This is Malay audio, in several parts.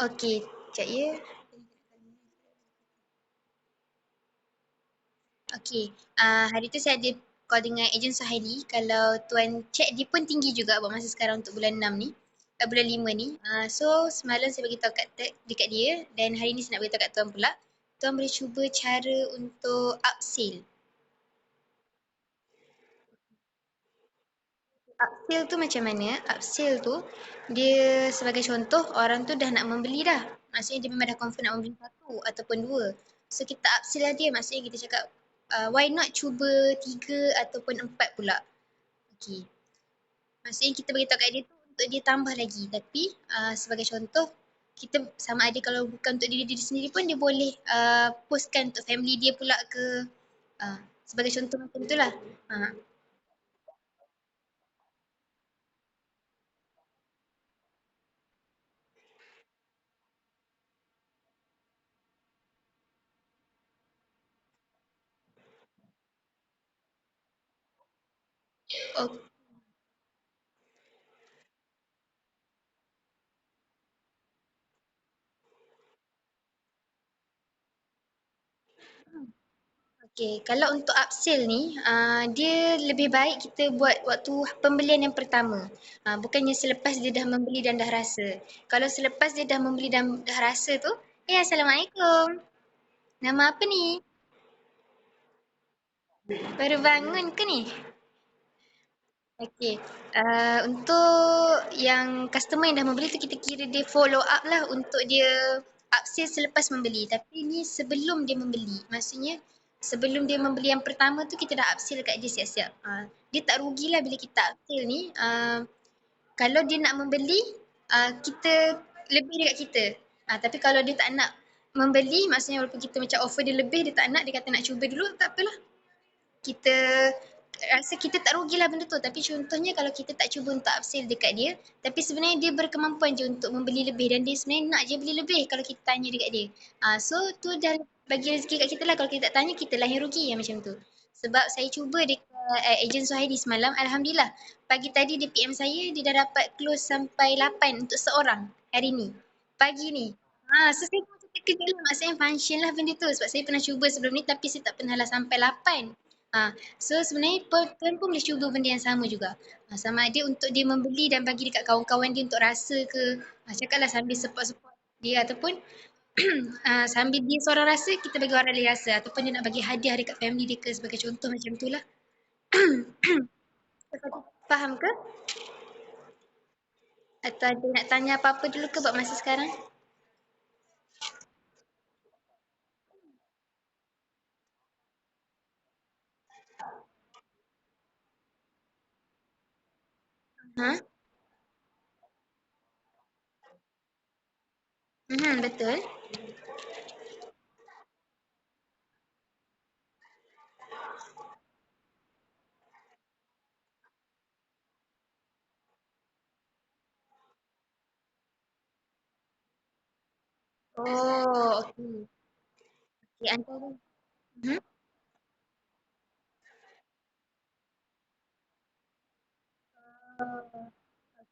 Okey, sekejap ya. Okey, hari tu saya ada call dengan ejen Suhaili. Kalau tuan check dia pun tinggi juga buat masa sekarang untuk bulan 6 ni. Bulan 5 ni. So semalam saya beritahu dekat dia dan hari ni saya nak beritahu kat tuan pula. Tuan boleh cuba cara untuk upsell. Upsell tu macam mana? Upsell tu dia sebagai contoh orang tu dah nak membeli dah. Maksudnya dia memang dah confirm nak membeli satu ataupun dua. So kita upsell lah dia. Maksudnya kita cakap why not cuba tiga ataupun empat pula. Okay. Maksudnya kita beritahu kat dia tu untuk dia tambah lagi. Tapi sebagai contoh kita sama ada kalau bukan untuk diri dia sendiri pun dia boleh postkan untuk family dia pula ke. Sebagai contoh macam tu lah. Uh, oh, okey, kalau untuk upsell ni, dia lebih baik kita buat waktu pembelian yang pertama. Bukannya selepas dia dah membeli dan dah rasa. Kalau selepas dia dah membeli dan dah rasa tu, Assalamualaikum. Nama apa ni? Baru bangun ke ni? Okey, untuk yang customer yang dah membeli tu kita kira dia follow up lah untuk dia upsell selepas membeli. Tapi ni sebelum dia membeli. Maksudnya sebelum dia membeli yang pertama tu kita dah upsell kat dia siap-siap. Dia tak rugilah bila kita upsell ni. Kalau dia nak membeli, kita lebih dekat kita. Tapi kalau dia tak nak membeli, maksudnya walaupun kita macam offer dia lebih, dia tak nak, dia kata nak cuba dulu, tak apalah. Kita rasa kita tak rugilah benda tu. Tapi contohnya kalau kita tak cuba untuk upsell dekat dia, tapi sebenarnya dia berkemampuan je untuk membeli lebih dan dia sebenarnya nak je beli lebih kalau kita tanya dekat dia. So tu dah bagi rezeki kat kita lah. Kalau kita tak tanya, kita lah yang rugi yang macam tu. Sebab saya cuba dekat ejen Suhaili semalam, Alhamdulillah. Pagi tadi dia PM saya, dia dah dapat close sampai 8 untuk seorang hari ni. Pagi ni. So saya pun macam terkejut lah. Maksudnya function lah benda tu. Sebab saya pernah cuba sebelum ni tapi saya tak pernah lah sampai 8. So sebenarnya tuan pun boleh cuba benda yang sama juga. Sama ada untuk dia membeli dan bagi dekat kawan-kawan dia untuk rasa ke. Cakaplah sambil support-support dia ataupun sambil dia seorang rasa, kita bagi orang lain rasa. Ataupun dia nak bagi hadiah dekat family dia ke sebagai contoh macam tu lah. Faham ke? Atau ada nak tanya apa-apa dulu ke buat masa sekarang? Ha? Betul. Oh, okey. Okey, antara mhm. Oh.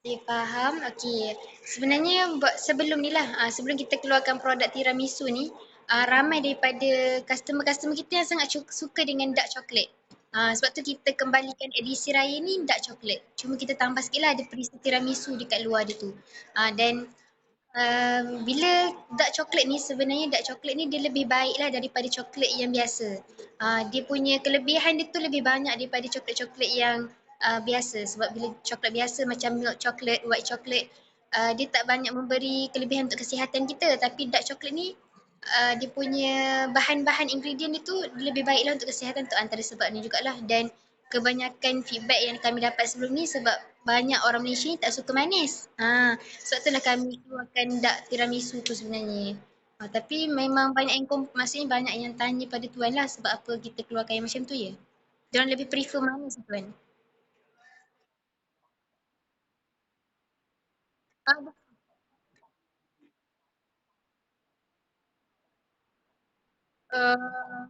Okey, faham. Okey. Sebenarnya sebelum ni lah, sebelum kita keluarkan produk tiramisu ni, ramai daripada customer-customer kita yang sangat suka dengan dark chocolate. Sebab tu kita kembalikan edisi raya ni dark chocolate. Cuma kita tambah sikit lah ada perisa tiramisu dekat luar dia tu. Dan bila dark chocolate ni sebenarnya dark chocolate ni dia lebih baik lah daripada coklat yang biasa. Dia punya kelebihan dia tu lebih banyak daripada coklat-coklat yang biasa. Sebab bila coklat biasa macam milk chocolate, white chocolate, dia tak banyak memberi kelebihan untuk kesihatan kita. Tapi dark chocolate ni dia punya bahan-bahan ingredient dia tu lebih baik lah untuk kesihatan tu antara sebabnya jugalah. Dan kebanyakan feedback yang kami dapat sebelum ni sebab banyak orang Malaysia ni tak suka manis. Sebab itulah kami keluarkan dark tiramisu tu sebenarnya. Tapi memang banyak yang maksudnya banyak yang tanya pada tuan lah sebab apa kita keluarkan yang macam tu ya. Diorang lebih prefer manis tuan. Ah, uh,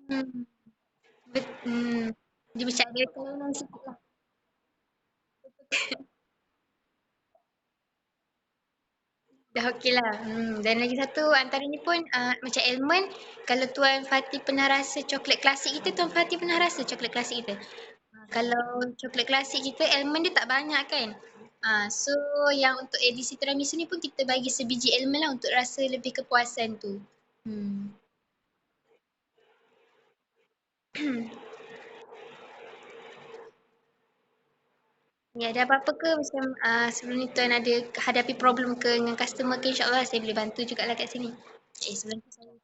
Hmm. Dia macam ada kelainan sikit lah. Dah okey lah. Dan lagi satu antaranya pun macam almond, kalau Tuan Fati pernah rasa coklat klasik kita, Tuan Fati pernah rasa coklat klasik kita? Kalau coklat klasik kita almond dia tak banyak kan. So yang untuk edisi tiramisu ni pun kita bagi sebiji almond lah untuk rasa lebih kepuasan tu. Hmm. Ya, ada apa-apa ke macam sebelum ni Tuan ada hadapi problem ke dengan customer ke, insyaAllah saya boleh bantu jugalah kat sini. Sebelum tu saya.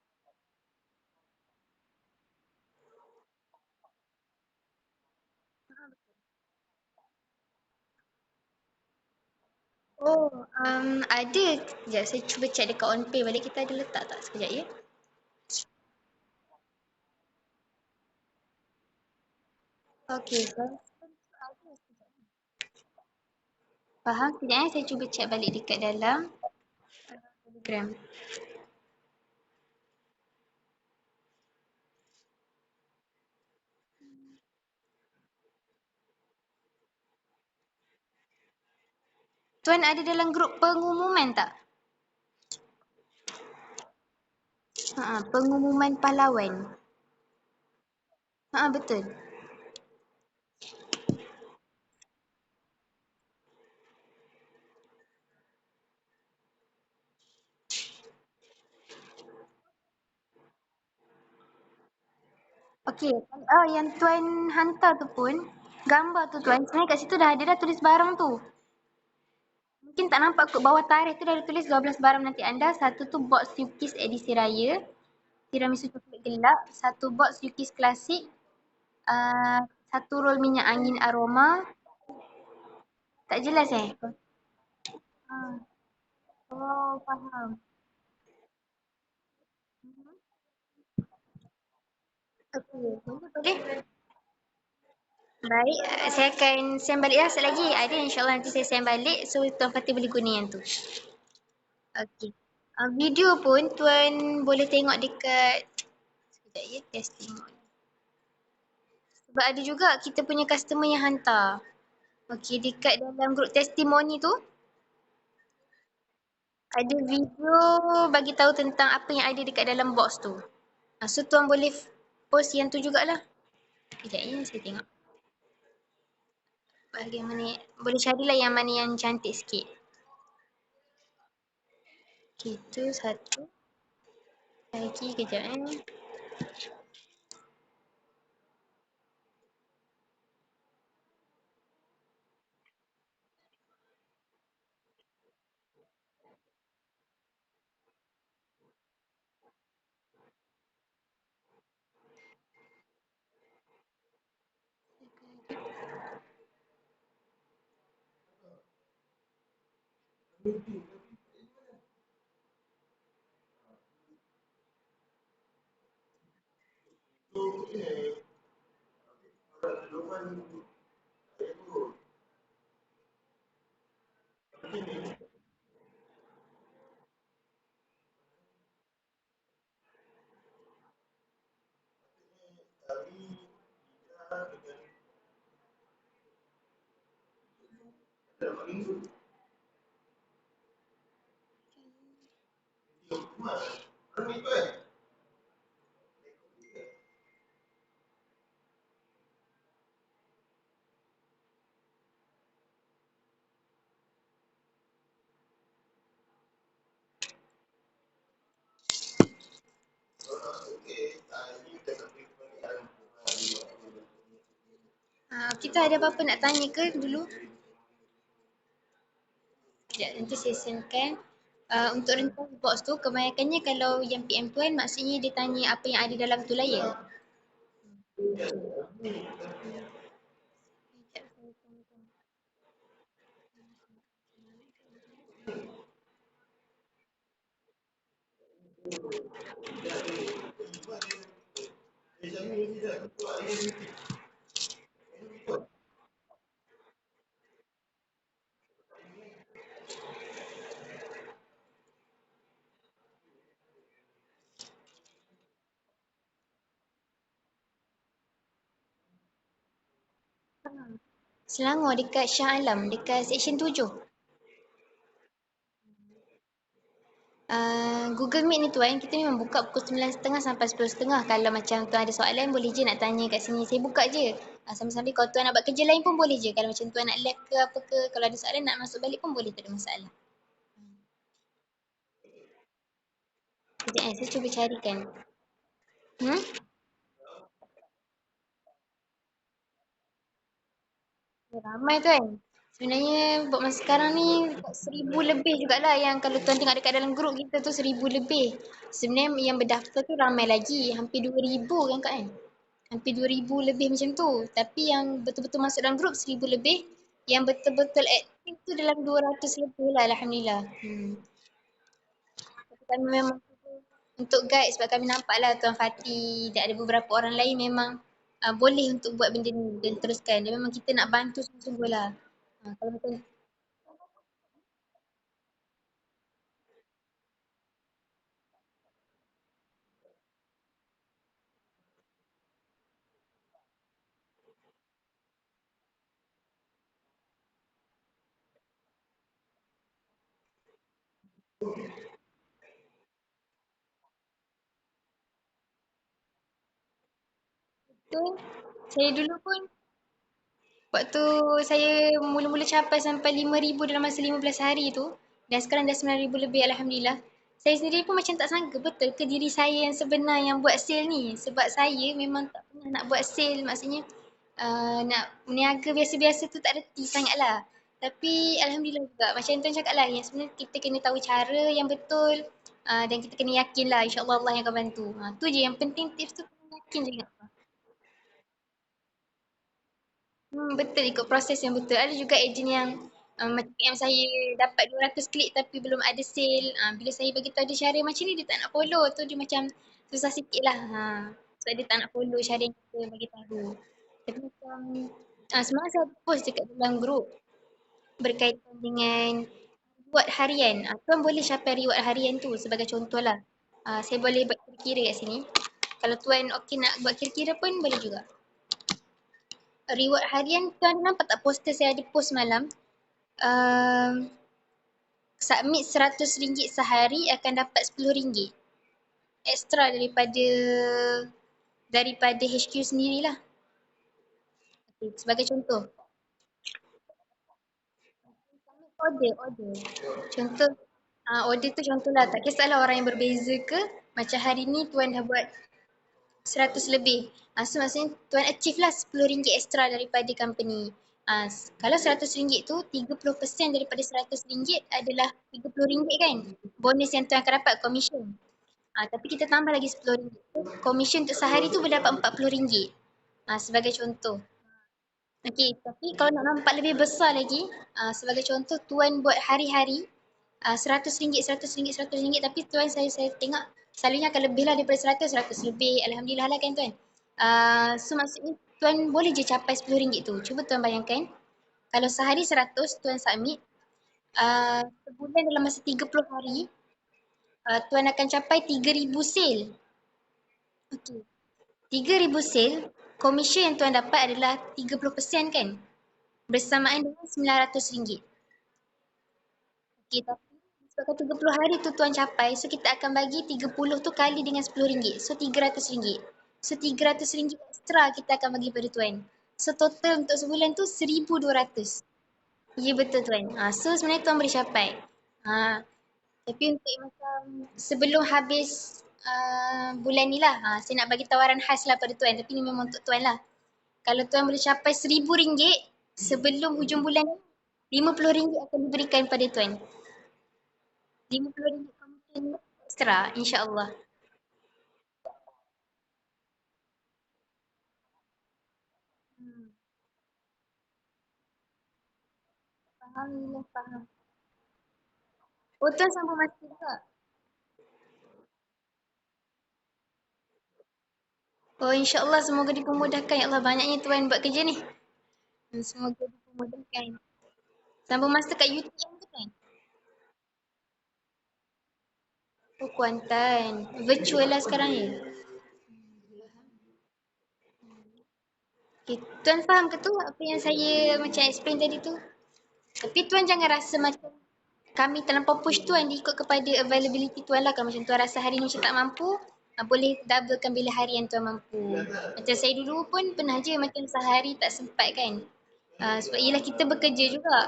Oh, ada. Sekejap saya cuba check dekat OnPay balik kita ada letak tak sekejap ya. Okey, faham. Sekejap saya cuba check balik dekat dalam Telegram. Tuan ada dalam grup pengumuman tak? Pengumuman pahlawan. Betul. Okey, yang Tuan hantar tu pun, gambar tu Tuan, sebenarnya kat situ dah ada dah tulis barang tu. Mungkin tak nampak kot bawah tarikh tu dah ada tulis 12 barang nanti anda. Satu tu box Yukis edisi raya, tiramisu coklat gelap, satu box Yukis klasik, uh, satu rol minyak angin aroma. Tak jelas eh? Ah, oh, faham. Okey, boleh. Baik, saya akan send balik lah sekali lagi. Ada insyaAllah nanti saya send balik. So, Tuan Fatih boleh guna yang tu. Okey. Video pun Tuan boleh tengok dekat, sekejap ya, testimoni. Sebab ada juga kita punya customer yang hantar. Okey, dekat dalam grup testimoni tu, ada video bagi tahu tentang apa yang ada dekat dalam box tu. So, Tuan boleh post yang tu jugalah. Sekejap ya, saya tengok. Bahagian mana, boleh carilah yang mana yang cantik sikit. Okey, tu satu. Lagi kejap eh. Kita ada apa-apa nak tanya ke dulu? Sekejap, nanti saya sendkan. Untuk rentas box tu, kebanyakannya kalau yang PM Tuan, maksudnya dia tanya apa yang ada dalam tu lah ya? Selangor dekat Shah Alam, dekat Seksyen 7. Google Meet ni tuan, kita memang buka pukul 9.30 sampai 10.30. Kalau macam tuan ada soalan, boleh je nak tanya kat sini. Saya buka je. Sambil-sambil kalau tuan nak buat kerja lain pun boleh je. Kalau macam tuan nak lab ke apa ke, kalau ada soalan nak masuk balik pun boleh, tak ada masalah. Sekejap saya cuba carikan. Hmm? Ramai tuan. Sebenarnya buat masa sekarang ni dekat 1,000 lebih jugalah yang kalau tuan tengok dekat dalam grup kita tu 1,000 lebih. Sebenarnya yang berdaftar tu ramai lagi, hampir 2,000 kan Kak kan? Hampir 2,000 lebih macam tu. Tapi yang betul-betul masuk dalam grup 1,000 lebih, yang betul-betul aktif tu dalam 200 lebih lah Alhamdulillah. Tapi kami memang untuk guide sebab kami nampak lah Tuan Fatih dan ada beberapa orang lain memang boleh untuk buat benda ni dan teruskan. Dan memang kita nak bantu sungguh-sungguh lah. Kalau macam tu, saya dulu pun waktu saya mula-mula capai sampai 5,000 dalam masa 15 hari tu, dan sekarang dah 9,000 lebih Alhamdulillah. Saya sendiri pun macam tak sangka betul ke diri saya yang sebenar yang buat sale ni. Sebab saya memang tak pernah nak buat sale, maksudnya nak berniaga biasa-biasa tu tak reti sangat lah. Tapi Alhamdulillah juga, macam Tuan cakap lah, yang sebenarnya kita kena tahu cara yang betul dan kita kena yakin lah insyaAllah Allah yang akan bantu. Tu je yang penting, tips tu kena yakin je. Betul ikut proses yang betul. Ada juga ejen yang macam PM saya dapat 200 klik tapi belum ada sale. Bila saya bagi tahu dia cara macam ni dia tak nak follow. Tu dia macam susah sikit lah. Sebab dia tak nak follow cara yang kita bagi tahu. Tapi macam semalam saya post dekat dalam grup berkaitan dengan reward harian. Tuan boleh capai reward harian tu sebagai contoh lah. Saya boleh buat kira-kira kat sini. Kalau tuan okey nak buat kira-kira pun boleh juga. Reward harian tuan nampak tak poster saya ada post malam. um, Submit RM100 sehari akan dapat RM10 extra daripada HQ sendirilah. Okay, sebagai contoh, order. Contoh, order tu contohlah, tak kisahlah orang yang berbeza ke, macam hari ni tuan dah buat 100 lebih. So maksudnya tuan achieve lah RM10 extra daripada company. Kalau RM100 tu 30% daripada RM100 adalah RM30 kan. Bonus yang tuan akan dapat commission. Tapi kita tambah lagi RM10. Commission untuk sehari tu boleh dapat RM40. Sebagai contoh. Okey, tapi kalau nak nampak lebih besar lagi, sebagai contoh tuan buat hari-hari RM100, RM100, RM100 tapi tuan saya tengok selalunya akan lebih lah daripada 100, 100 lebih. Alhamdulillah lah kan tuan. So maksudnya tuan boleh je capai RM10 tu. Cuba tuan bayangkan, kalau sehari 100 tuan submit, sebulan dalam masa 30 hari, tuan akan capai 3,000 sale. Okey. 3,000 sale, komisen yang tuan dapat adalah 30% kan? Bersamaan dengan RM900. Okey, tapi sebabkan 30 hari tu tuan capai, so kita akan bagi 30 tu kali dengan RM10. So RM300. So RM300 extra kita akan bagi pada tuan. So total untuk sebulan tu RM1,200. Ya betul tuan. So sebenarnya tuan boleh capai. Tapi untuk macam sebelum habis bulan ni lah, saya nak bagi tawaran khas lah pada tuan. Tapi ni memang untuk tuan lah. Kalau tuan boleh capai RM1,000 sebelum hujung bulan ni, RM50 akan diberikan pada tuan. RM50 komisen extra, insyaAllah. Faham, faham. Oh, tuan sambung masa juga. Oh, insyaAllah semoga dipermudahkan. Ya Allah, banyaknya tuan buat kerja ni. Semoga dipermudahkan. Sambung masa kat UTM tu kan? Oh, Kuantan. Virtual lah sekarang ni. Okay. Tuan faham ke tu apa yang saya macam explain tadi tu? Tapi tuan jangan rasa macam kami terlampau push tuan ikut kepada availability tuan lah. Kalau macam tuan rasa hari ni macam tak mampu, boleh doublekan bila hari yang tuan mampu. Macam saya dulu pun pernah je macam sehari tak sempat kan. Sebab yelah kita bekerja juga.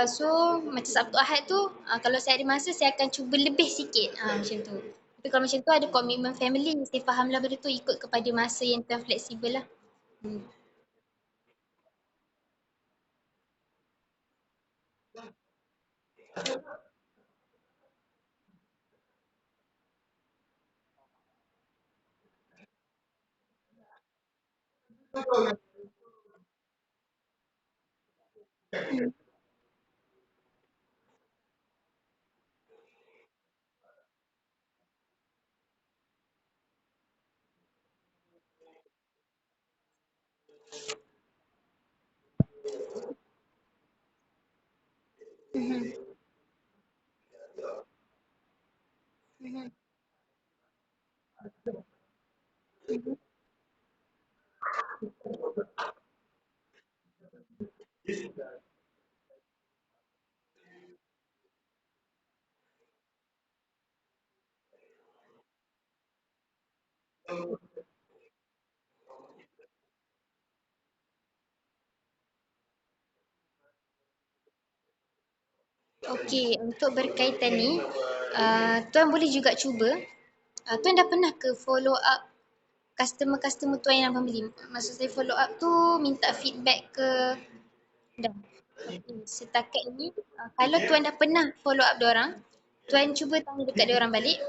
So macam Sabtu Ahad tu, kalau saya ada masa saya akan cuba lebih sikit. Macam tu. Tapi kalau macam tu ada komitmen family, saya fahamlah benda tu ikut kepada masa yang tuan fleksibel lah. Hmm. Mhm. Mhm. Okey, untuk berkaitan ni, tuan boleh juga cuba. Tuan dah pernah ke follow up customer-customer tuan yang membeli? Maksud saya follow up tu minta feedback ke dah. Setakat ini, kalau tuan dah pernah follow up diorang, tuan cuba tanya dekat diorang balik.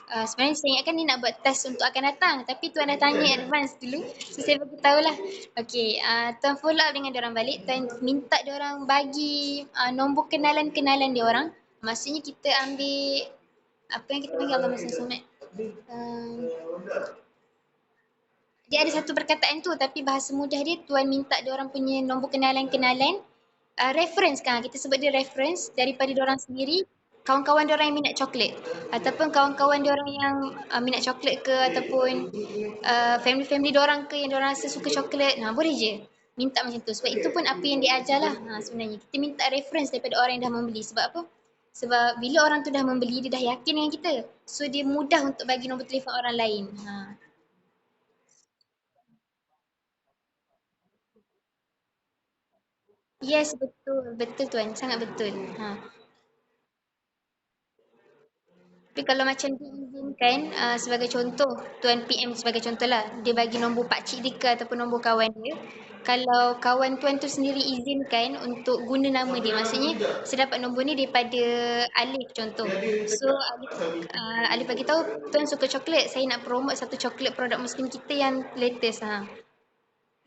Sebenarnya saya ingatkan ni nak buat test untuk akan datang, tapi tuan dah tanya advance dulu. So saya bagi tahulah. Okey, tuan follow up dengan diorang balik, tuan minta diorang bagi nombor kenalan-kenalan diorang. Maksudnya kita ambil apa yang kita panggil Allah Masya Samad. Dia ada satu perkataan tu tapi bahasa mudah dia tuan minta dia orang punya nombor kenalan-kenalan, reference kan kita sebut dia reference daripada dia orang sendiri, kawan-kawan dia orang yang minat coklat ataupun kawan-kawan dia orang yang minat coklat ke ataupun family-family dia orang ke yang dia orang rasa suka coklat. Boleh je minta macam tu sebab itu pun apa yang dia ajar lah. Sebenarnya kita minta reference daripada orang yang dah membeli sebab apa? Sebab bila orang tu dah membeli dia dah yakin dengan kita. So dia mudah untuk bagi nombor telefon orang lain. Yes, betul. Betul tuan, sangat betul. Tapi kalau macam diizinkan, sebagai contoh, tuan PM sebagai contoh lah, dia bagi nombor pakcik dia ke ataupun nombor kawan dia. Kalau kawan tuan tu sendiri izinkan untuk guna nama dia, maksudnya saya dapat nombor ni daripada Alif contoh. So Alif bagi tahu tuan suka coklat, saya nak promote satu coklat produk muslim kita yang latest.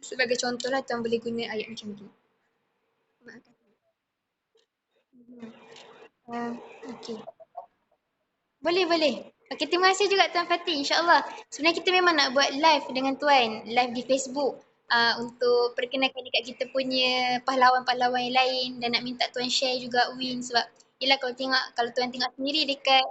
Sebagai contoh lah tuan boleh guna ayat macam tu. Maafkan. Uh, okay. Boleh, boleh. Okey, terima kasih juga Tuan Fatih. InsyaAllah. Sebenarnya kita memang nak buat live dengan Tuan. Live di Facebook. Untuk perkenalkan dekat kita punya pahlawan-pahlawan yang lain. Dan nak minta Tuan share juga Win. Sebab, yelah kalau Tuan tengok sendiri dekat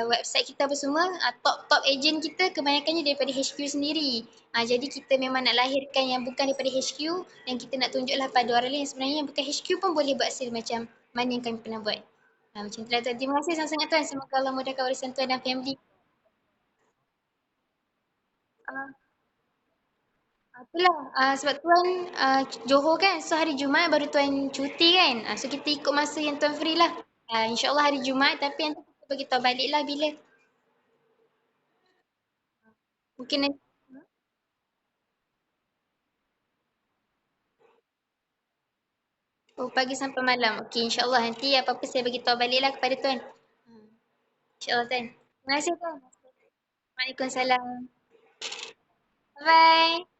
website kita apa semua, top-top agent kita kebanyakannya daripada HQ sendiri. Jadi kita memang nak lahirkan yang bukan daripada HQ. Dan kita nak tunjuklah pada orang lain sebenarnya yang bukan HQ pun boleh buat sale macam mana yang kami pernah buat. Macam tu lah Tuan. Terima kasih sangat-sangat Tuan. Semoga Allah mudahkan urusan Tuan dan family. Uh, Itulah. Sebab Tuan Johor kan. So hari Jumaat baru Tuan cuti kan. So kita ikut masa yang Tuan free lah. InsyaAllah hari Jumaat. Tapi nanti kita beritahu balik lah bila. Mungkin nanti. Oh, pagi sampai malam. Okey, insyaAllah nanti apa-apa saya beritahu balik lah kepada Tuan. InsyaAllah Tuan. Terima kasih Tuan. Waalaikumsalam. Bye-bye.